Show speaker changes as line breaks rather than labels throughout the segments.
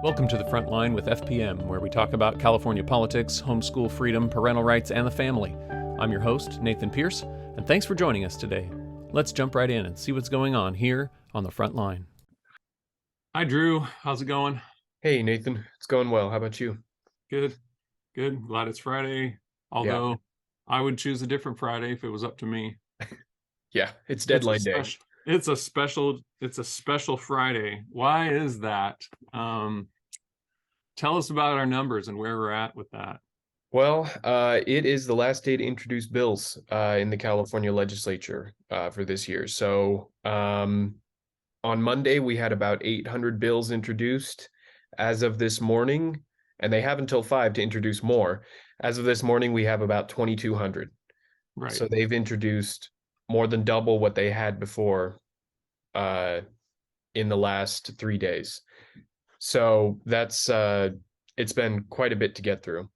Welcome to the Frontline with FPM, where we talk about California politics, homeschool freedom, parental rights, and the family. I'm your host, Nathan Pierce, and thanks for joining us today. Let's jump right in and see what's going on here on the Frontline. Hi, Drew. How's it going?
Hey, Nathan. It's going well. How about you?
Good. Glad it's Friday. Although I would choose a different Friday if it was up to me.
Yeah, it's deadline day.
It's a special Friday. Why is that? Tell us about our numbers and where we're at with that.
Well, it is the last day to introduce bills in the California legislature for this year. So on Monday, we had about 800 bills introduced as of this morning, and they have until 5 to introduce more. As of this morning, we have about 2,200.
Right.
So they've introduced more than double what they had before in the last 3 days. So that's it's been quite a bit to get through.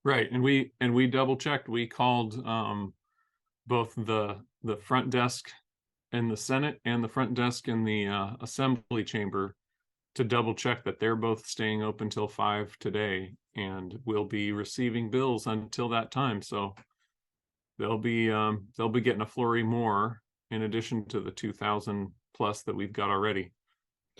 Right, and we double checked. We called both the front desk in the Senate and the front desk in the Assembly chamber to double check that they're both staying open till 5 today, and we'll be receiving bills until that time. So they'll be getting a flurry more in addition to the 2,000 plus that we've got already.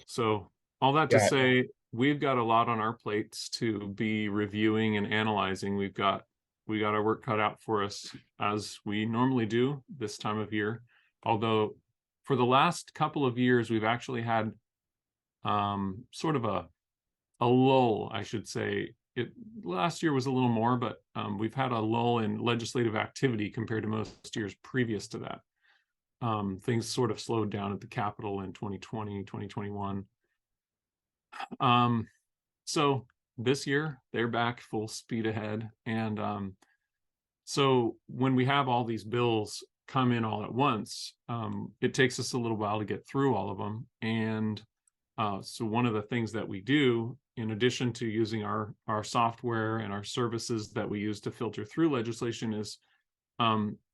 So all that to say, we've got a lot on our plates to be reviewing and analyzing. We got our work cut out for us, as we normally do this time of year. Although for the last couple of years, we've actually had sort of a lull, I should say. Last year was a little more, but we've had a lull in legislative activity compared to most years previous to that. Things sort of slowed down at the Capitol in 2020, 2021. So this year they're back full speed ahead. And so when we have all these bills come in all at once, it takes us a little while to get through all of them. And so one of the things that we do, in addition to using our software and our services that we use to filter through legislation, is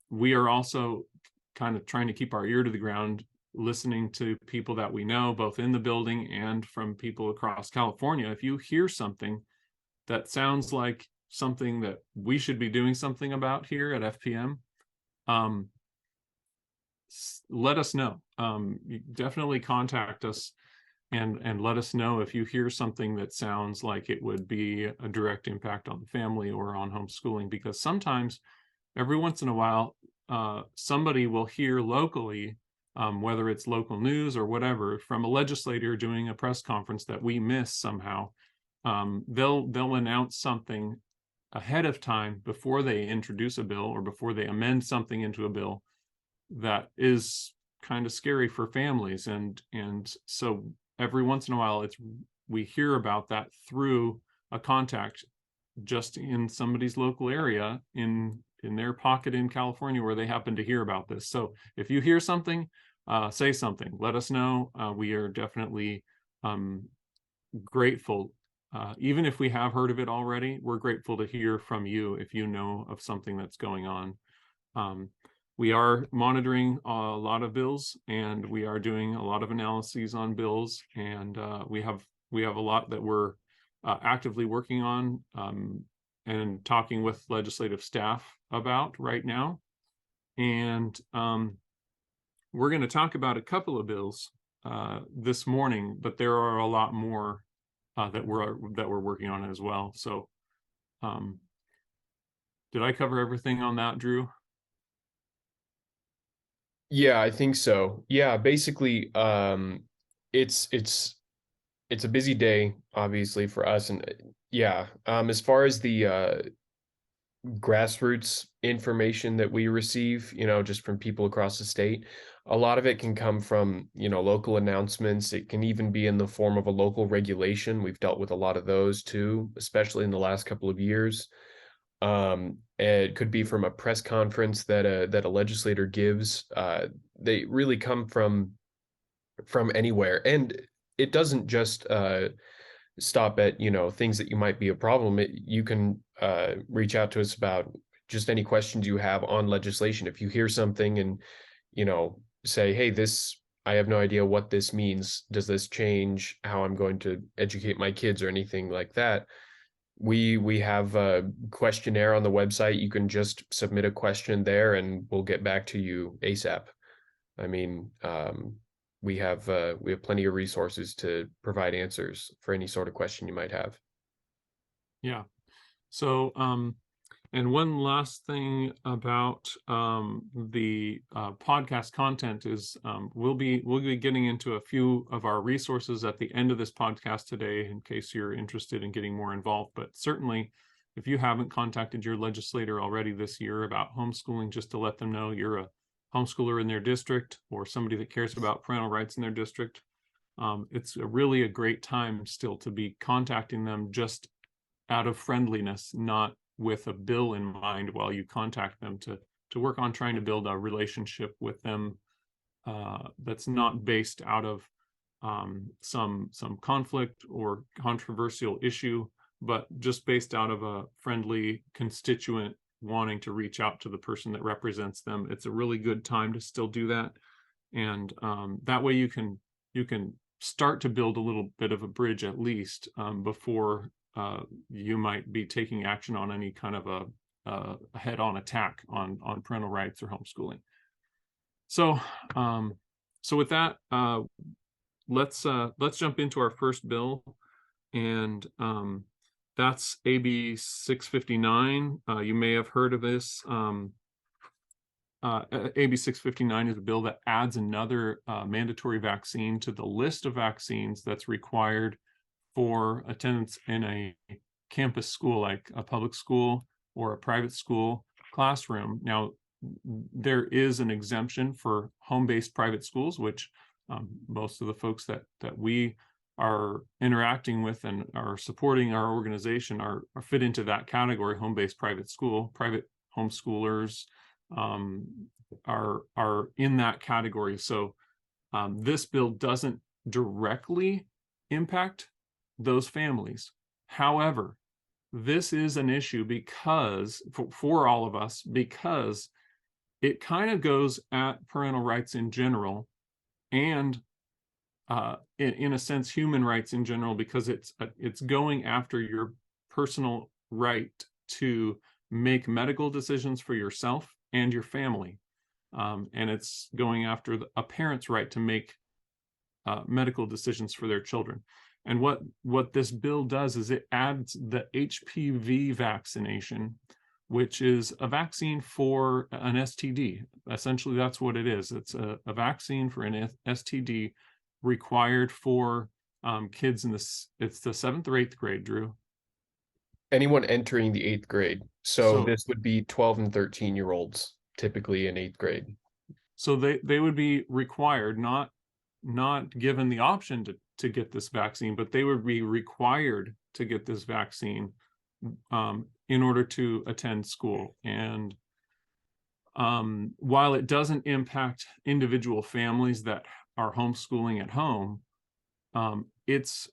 we are also kind of trying to keep our ear to the ground, listening to people that we know, both in the building and from people across California. If you hear something that sounds like something that we should be doing something about here at FPM, let us know. You definitely contact us and let us know if you hear something that sounds like it would be a direct impact on the family or on homeschooling, because sometimes, every once in a while, somebody will hear locally, whether it's local news or whatever, from a legislator doing a press conference that we miss somehow. They'll announce something ahead of time before they introduce a bill or before they amend something into a bill that is kind of scary for families. And so every once in a while, we hear about that through a contact just in somebody's local area, in their pocket in California, where they happen to hear about this. So if you hear something, say something, let us know. We are definitely grateful. Even if we have heard of it already, we're grateful to hear from you if you know of something that's going on. We are monitoring a lot of bills, and we are doing a lot of analyses on bills, and we have a lot that we're actively working on and talking with legislative staff about right now. And we're going to talk about a couple of bills this morning, but there are a lot more that we're working on as well. So did I cover everything on that, Drew?
Yeah, I think so. Yeah, basically, it's a busy day, obviously, for us. And as far as the grassroots information that we receive, just from people across the state, a lot of it can come from, local announcements. It can even be in the form of a local regulation. We've dealt with a lot of those too, especially in the last couple of years. It could be from a press conference that a legislator gives. They really come from anywhere, and it doesn't just stop at things that you might be a problem. You can reach out to us about just any questions you have on legislation. If you hear something and say, hey, this I have no idea what this means. Does this change how I'm going to educate my kids or anything like that? We have a questionnaire on the website. You can just submit a question there and we'll get back to you ASAP. I mean, we have plenty of resources to provide answers for any sort of question you might have.
Yeah. So, and one last thing about the podcast content is we'll be getting into a few of our resources at the end of this podcast today in case you're interested in getting more involved. But certainly, if you haven't contacted your legislator already this year about homeschooling, just to let them know you're a homeschooler in their district or somebody that cares about parental rights in their district, it's really a great time still to be contacting them just out of friendliness, not with a bill in mind while you contact them to work on trying to build a relationship with them that's not based out of some conflict or controversial issue, but just based out of a friendly constituent wanting to reach out to the person that represents them. It's a really good time to still do that, and that way you can start to build a little bit of a bridge at least before you might be taking action on any kind of a head-on attack on parental rights or homeschooling. So, so with that, let's jump into our first bill, and that's AB 659. You may have heard of this. AB 659 is a bill that adds another mandatory vaccine to the list of vaccines that's required for attendance in a campus school, like a public school or a private school classroom. Now, there is an exemption for home-based private schools, which most of the folks that we are interacting with and are supporting our organization are fit into that category. Home-based private school, private homeschoolers are in that category. So this bill doesn't directly impact those families. However, this is an issue because for all of us, because it kind of goes at parental rights in general, and in a sense human rights in general, because it's going after your personal right to make medical decisions for yourself and your family, and it's going after a parent's right to make medical decisions for their children. And what this bill does is it adds the HPV vaccination, which is a vaccine for an STD. Essentially, that's what it is. It's a vaccine for an STD required for kids in it's the 7th or 8th grade, Drew.
Anyone entering the 8th grade. So
So
this would be 12 and 13-year-olds typically in 8th grade.
so they would be required, not given the option to get this vaccine, but they would be required to get this vaccine in order to attend school. And while it doesn't impact individual families that are homeschooling at home, it's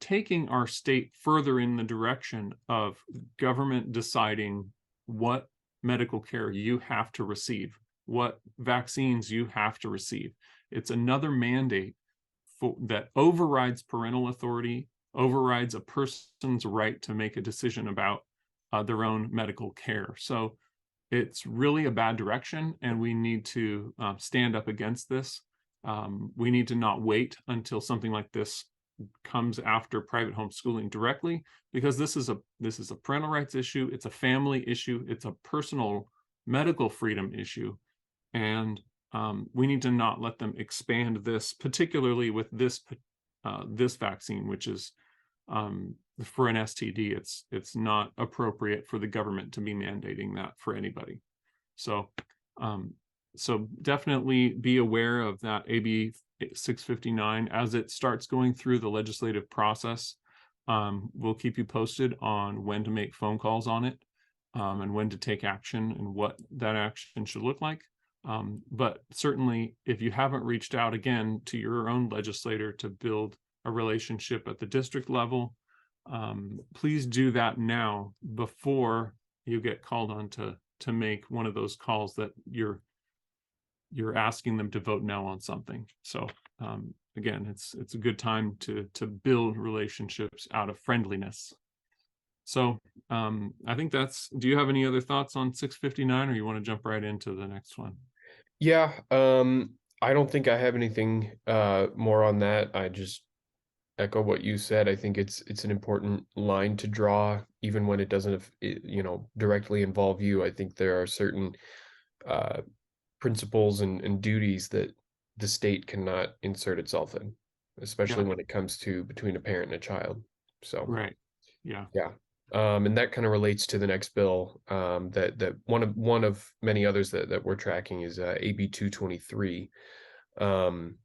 taking our state further in the direction of government deciding what medical care you have to receive, what vaccines you have to receive. It's another mandate that overrides parental authority, overrides a person's right to make a decision about their own medical care. So it's really a bad direction, and we need to stand up against this. We need to not wait until something like this comes after private homeschooling directly, because this is a parental rights issue, it's a family issue, it's a personal medical freedom issue, and we need to not let them expand this, particularly with this vaccine, which is for an STD. It's not appropriate for the government to be mandating that for anybody. So so definitely be aware of that AB 659 as it starts going through the legislative process. We'll keep you posted on when to make phone calls on it, and when to take action and what that action should look like. But certainly, if you haven't reached out again to your own legislator to build a relationship at the district level, please do that now before you get called on to make one of those calls that you're you're asking them to vote no on something. So again, it's a good time to build relationships out of friendliness. So I think that's, do you have any other thoughts on 659, or you want to jump right into the next one?
Yeah, I don't think I have anything more on that. I just echo what you said. I think it's an important line to draw, even when it doesn't, directly involve you. I think there are certain uh, principles and duties that the state cannot insert itself in, especially
Yeah,
when it comes to between a parent and a child. So
right. Yeah.
yeah. And that kind of relates to the next bill, that one of many others that we're tracking is AB 223. Um,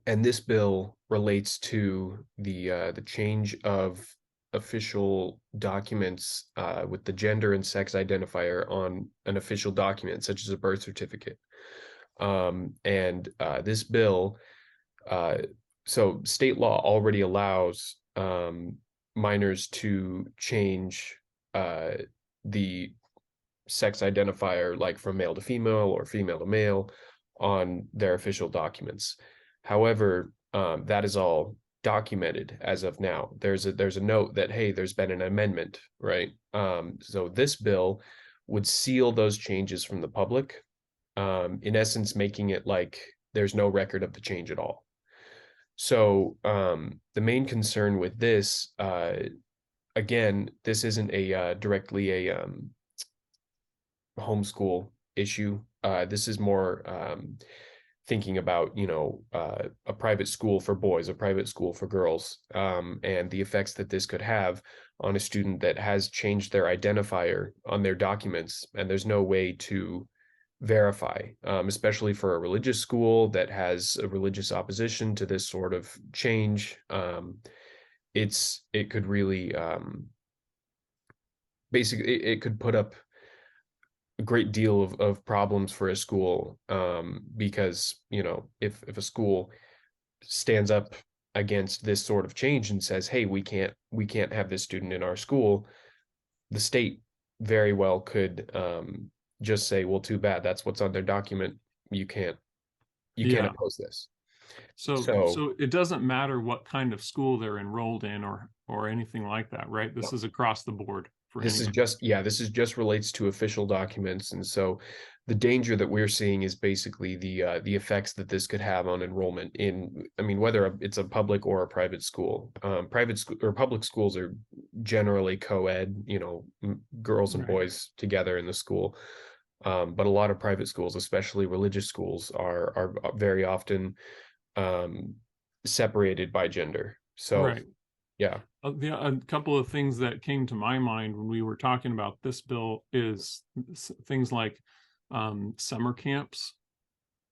and this bill relates to the change of official documents with the gender and sex identifier on an official document, such as a birth certificate. And this bill, uh, so state law already allows minors to change uh, the sex identifier, like from male to female or female to male, on their official documents. However, that is all documented as of now. There's a note that, hey, there's been an amendment, right? So this bill would seal those changes from the public, in essence, making it like there's no record of the change at all. So the main concern with this, again, this isn't a directly a homeschool issue. This is more thinking about, a private school for boys, a private school for girls, and the effects that this could have on a student that has changed their identifier on their documents, and there's no way to verify, especially for a religious school that has a religious opposition to this sort of change. It could really, basically, it could put up a great deal of problems for a school, because if a school stands up against this sort of change and says, hey, we can't have this student in our school, the state very well could just say, well, too bad, that's what's on their document, you can't
Yeah.
oppose this.
So
So
so it doesn't matter what kind of school they're enrolled in, or anything like that, right? This
no.
is across the board for
This is
anybody.
just, yeah, this is just relates to official documents. And so the danger that we're seeing is basically the effects that this could have on enrollment in, I mean, whether it's a public or a private school. Private school or public schools are generally co-ed, girls and
Right.
boys together in the school. But a lot of private schools, especially religious schools, are very often um, separated by gender. So
Right.
yeah,
A couple of things that came to my mind when we were talking about this bill is things like summer camps,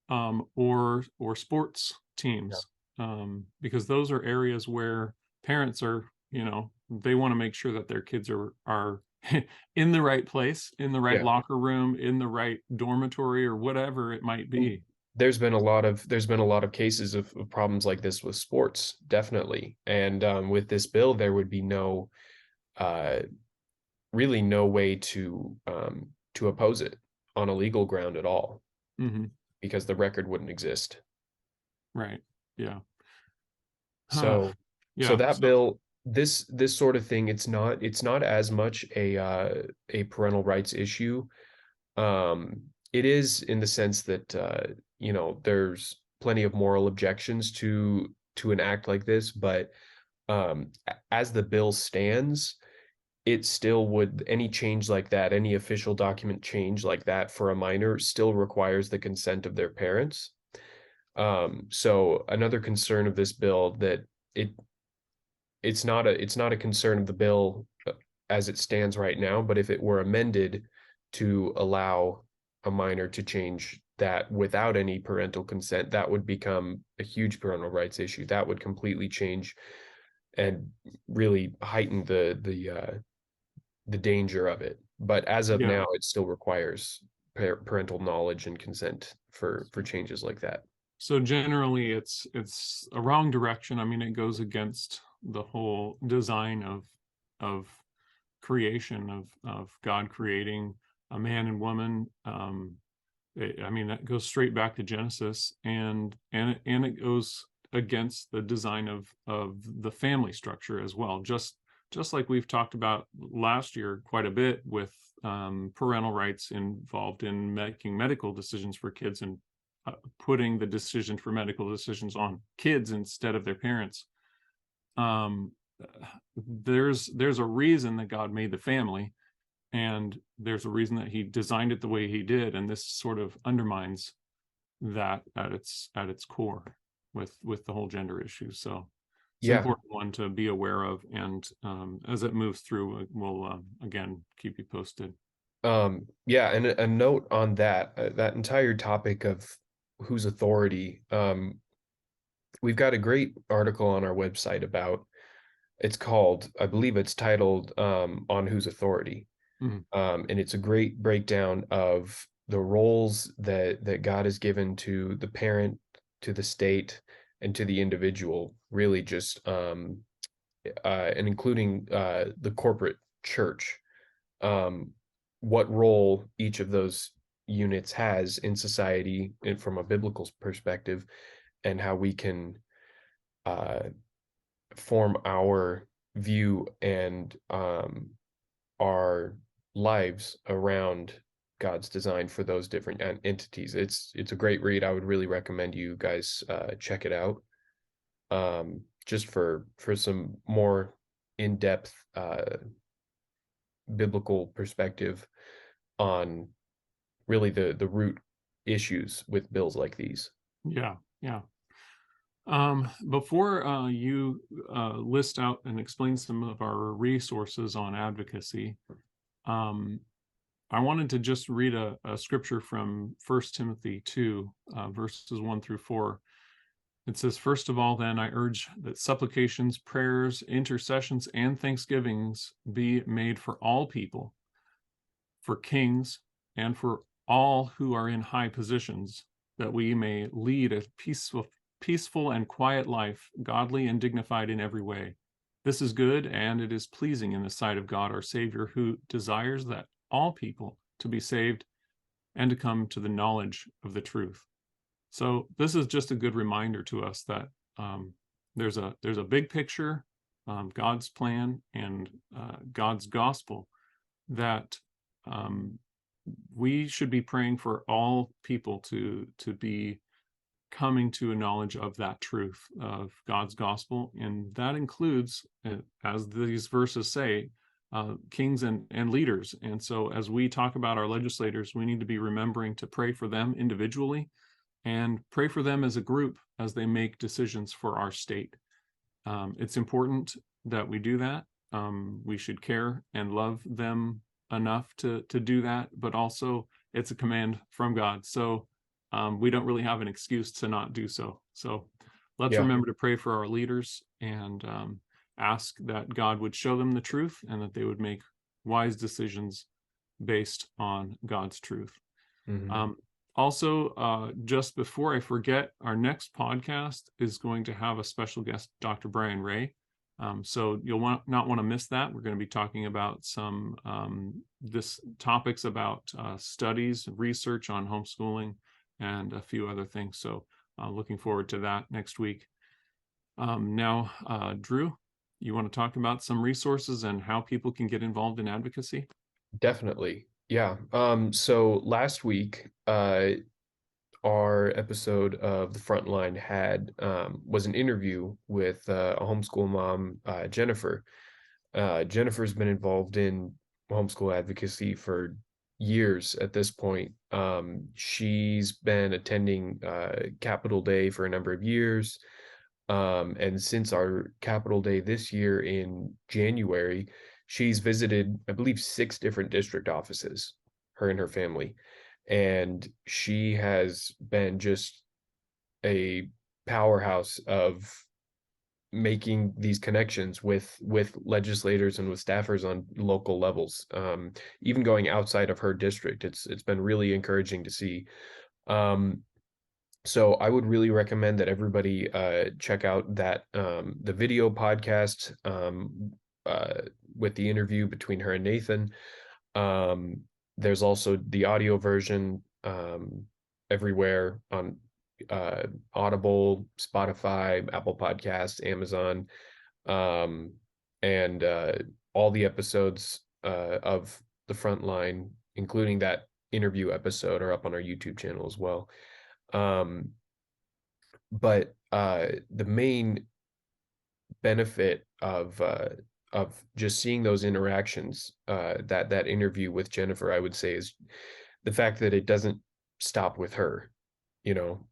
or sports
yeah,
teams, because those are areas where parents are, they want to make sure that their kids are in the right place, in the right
yeah.
locker room, in the right dormitory, or whatever it might
And
be.
there's been a lot of cases of problems like this with sports, definitely. And with this bill, there would be uh, really no way to oppose it on a legal ground at all,
Hmm.
because the record wouldn't exist.
Right. Yeah. Huh.
So so
Yeah.
that
So
bill, this sort of thing, it's not as much a parental rights issue. It is, in the sense that there's plenty of moral objections to an act like this, but as the bill stands, it still would, any change like that, any official document change like that for a minor still requires the consent of their parents. So another concern of this bill, that it it's not a concern of the bill as it stands right now, but if it were amended to allow a minor to change that without any parental consent, that would become a huge parental rights issue. That would completely change and really heighten the danger of it. But as of
yeah.
now, it still requires parental knowledge and consent for changes like that.
So generally it's a wrong direction. I mean, it goes against the whole design of creation, of God creating a man and woman. I mean, that goes straight back to Genesis, and it goes against the design of the family structure as well. Just like we've talked about last year quite a bit with parental rights involved in making medical decisions for kids, and putting the decision for medical decisions on kids instead of their parents. Um, there's a reason that God made the family, and there's a reason that he designed it the way he did, and this sort of undermines that at its core with the whole gender issue. So it's an
Yeah.
important one to be aware of, and as it moves through, we'll again keep you posted.
Yeah, and a note on that, that entire topic of whose authority, we've got a great article on our website about, it's called, I believe it's titled, On Whose Authority.
Mhm.
And it's a great breakdown of the roles that God has given to the parent, to the state, and to the individual, really just and including the corporate church, um, what role each of those units has in society and from a biblical perspective, and how we can uh, form our view and our lives around God's design for those different entities. It's a great read. I would really recommend you guys check it out. Just for some more in-depth biblical perspective on really the root issues with bills like these.
Yeah, yeah. Before you list out and explain some of our resources on advocacy, um, I wanted to just read a scripture from 1 Timothy 2, verses 1 through 4. It says, "First of all, then, I urge that supplications, prayers, intercessions, and thanksgivings be made for all people, for kings, and for all who are in high positions, that we may lead a peaceful and quiet life, godly and dignified in every way. This is good, and it is pleasing in the sight of God our Savior, who desires that all people to be saved and to come to the knowledge of the truth." So this is just a good reminder to us that there's a big picture, God's plan, and God's gospel, that um, we should be praying for all people to be coming to a knowledge of that truth of God's gospel, and that includes, as these verses say, kings and leaders. And so, as we talk about our legislators, we need to be remembering to pray for them individually and pray for them as a group as they make decisions for our state. It's important that we do that. We should care and love them enough to do that, but also it's a command from God. So we don't really have an excuse to not do so. So let's
Yeah.
remember to pray for our leaders, and ask that God would show them the truth, and that they would make wise decisions based on God's truth.
Hmm.
Um, Also, just before I forget, our next podcast is going to have a special guest, Dr. Brian Ray. So you'll not want to miss that. We're going to be talking about some this topics about studies, research on homeschooling, and a few other things. So looking forward to that next week. Now, Drew, you want to talk about some resources and how people can get involved in advocacy?
Definitely. Yeah. So last week, our episode of the Frontline had was an interview with a homeschool mom, Jennifer. Jennifer's been involved in homeschool advocacy for years at this point. She's been attending Capital Day for a number of years. And since our Capital Day this year in January, she's visited, I believe, 6 different district offices, her and her family. And she has been just a powerhouse of making these connections with legislators and with staffers on local levels, even going outside of her district. It's been really encouraging to see. So I would really recommend that everybody check out that the video podcast, uh, with the interview between her and Nathan. There's also the audio version. everywhere on Audible, Spotify, Apple Podcasts, Amazon, um, and all the episodes of the Frontline, including that interview episode, are up on our YouTube channel as well. But the main benefit of just seeing those interactions, that interview with Jennifer, I would say, is the fact that it doesn't stop with her. You know,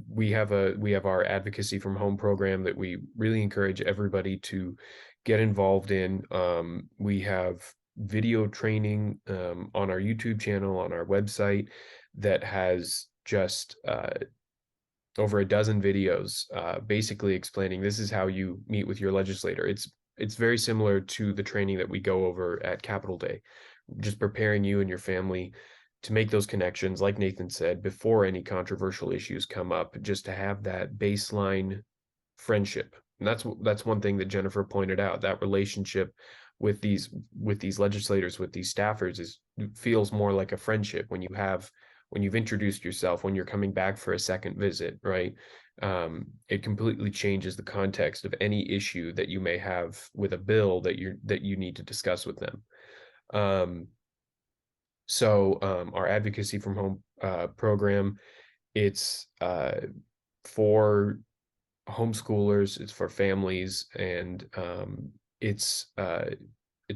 we have our Advocacy from Home program that we really encourage everybody to get involved in. We have video training on our YouTube channel, on our website, that has just over a dozen videos, basically explaining this is how you meet with your legislator. It's very similar to the training that we go over at Capitol Day, just preparing you and your family to make those connections, like Nathan said, before any controversial issues come up, just to have that baseline friendship. And that's one thing that Jennifer pointed out, that relationship with these legislators, with these staffers, feels more like a friendship when you've introduced yourself, when you're coming back for a second visit, right? It completely changes the context of any issue that you may have with a bill that you need to discuss with them. So our Advocacy from Home program, it's for homeschoolers, it's for families, and it's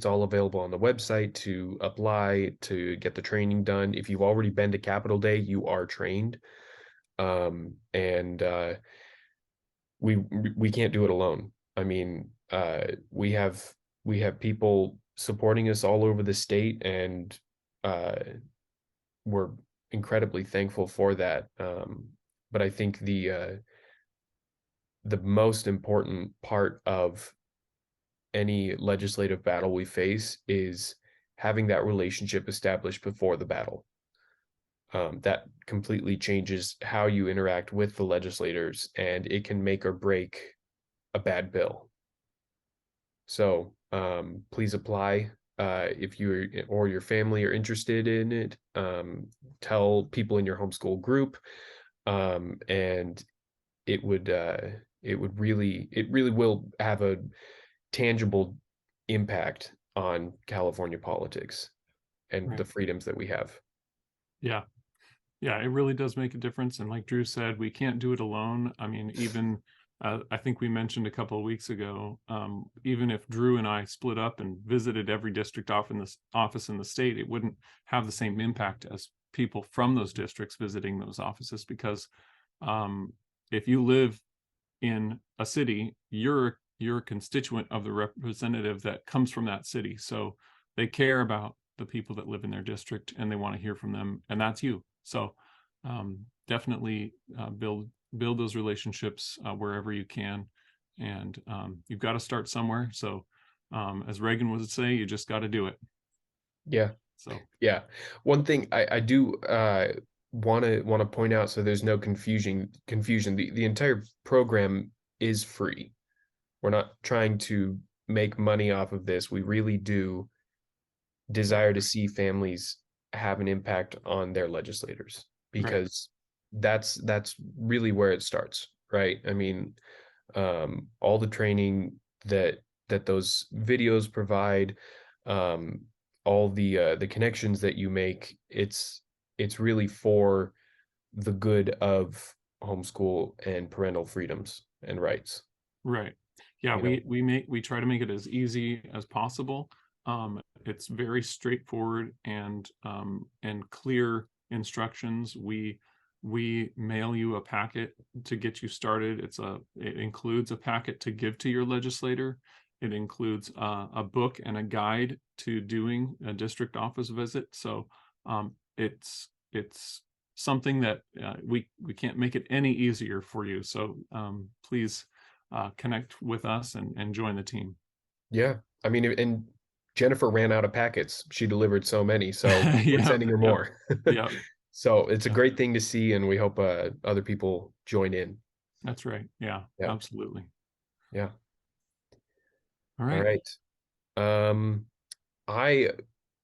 all available on the website to apply, to get the training done. If you've already been to Capitol Day, you are trained. And we can't do it alone. I mean, we have people supporting us all over the state, and we're incredibly thankful for that. But I think the most important part of any legislative battle we face is having that relationship established before the battle. That completely changes how you interact with the legislators, and it can make or break a bad bill. So please apply if you or your family are interested in it. Tell people in your homeschool group, and it really will have a tangible impact on California politics and the
Right.
freedoms that we have.
Yeah. Yeah, it really does make a difference. And like Drew said, we can't do it alone. I mean, even I think we mentioned a couple of weeks ago, even if Drew and I split up and visited every district office in the state, it wouldn't have the same impact as people from those districts visiting those offices, because if you live in a city, you're a constituent of the representative that comes from that city. So they care about the people that live in their district, and they want to hear from them, and that's you. So definitely build those relationships wherever you can, and you've got to start somewhere. So as Reagan would say, you just got to do it.
Yeah.
So
Yeah. One thing I do want to point out, so there's no confusion. The entire program is free. We're not trying to make money off of this. We really do desire to see families have an impact on their legislators,
right,
because that's really where it starts, right? I mean, all the training that those videos provide, all the connections that you make, it's really for the good of homeschool and parental freedoms and rights.
right. Yeah,
You know,
we try to make it as easy as possible. It's very straightforward and clear instructions. We mail you a packet to get you started. It includes a packet to give to your legislator. It includes a book and a guide to doing a district office visit. So it's something that we can't make it any easier for you. So please connect with us and join the team.
yeah. I mean, and Jennifer ran out of packets. She delivered so many, so we're
Yeah,
sending her
yeah,
more.
yeah,
So it's a
yeah.
great thing to see, and we hope other people join in.
That's right. Yeah,
Yeah,
absolutely.
yeah.
All
All
right.
right. I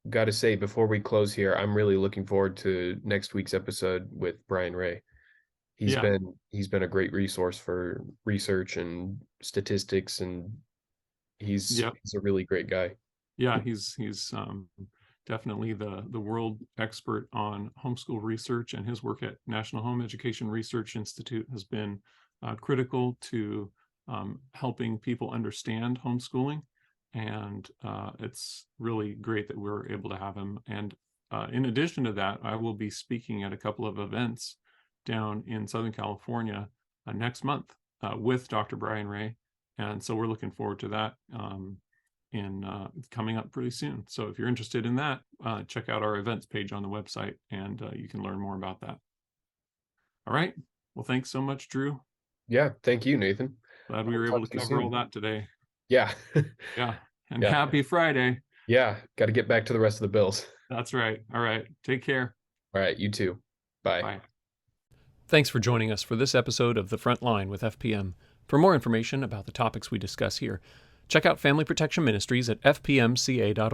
got to say, before we close here, I'm really looking forward to next week's episode with Brian Ray.
Yeah,
He's been a great resource for research and statistics, and
yeah,
he's a really great guy.
yeah. He's definitely the world expert on homeschool research, and his work at National Home Education Research Institute has been critical to helping people understand homeschooling. And it's really great that we're able to have him. And in addition to that, I will be speaking at a couple of events down in Southern California next month with Dr. Brian Ray. And so we're looking forward to that. In coming up pretty soon. So if you're interested in that, check out our events page on the website, and you can learn more about that. All right. Well, thanks so much, Drew.
Yeah, thank you, Nathan.
Glad we
I'll
were able
talk
to
to you
cover all
soon.
that today.
Yeah.
Yeah. And
Yeah.
happy Friday.
Yeah. Got to get back to the rest of the bills.
That's right. All right. Take care.
All right. You too. Bye.
Bye. Thanks for joining us for this episode of The Frontline with FPM. For more information about the topics we discuss here, check out Family Protection Ministries at fpmca.org.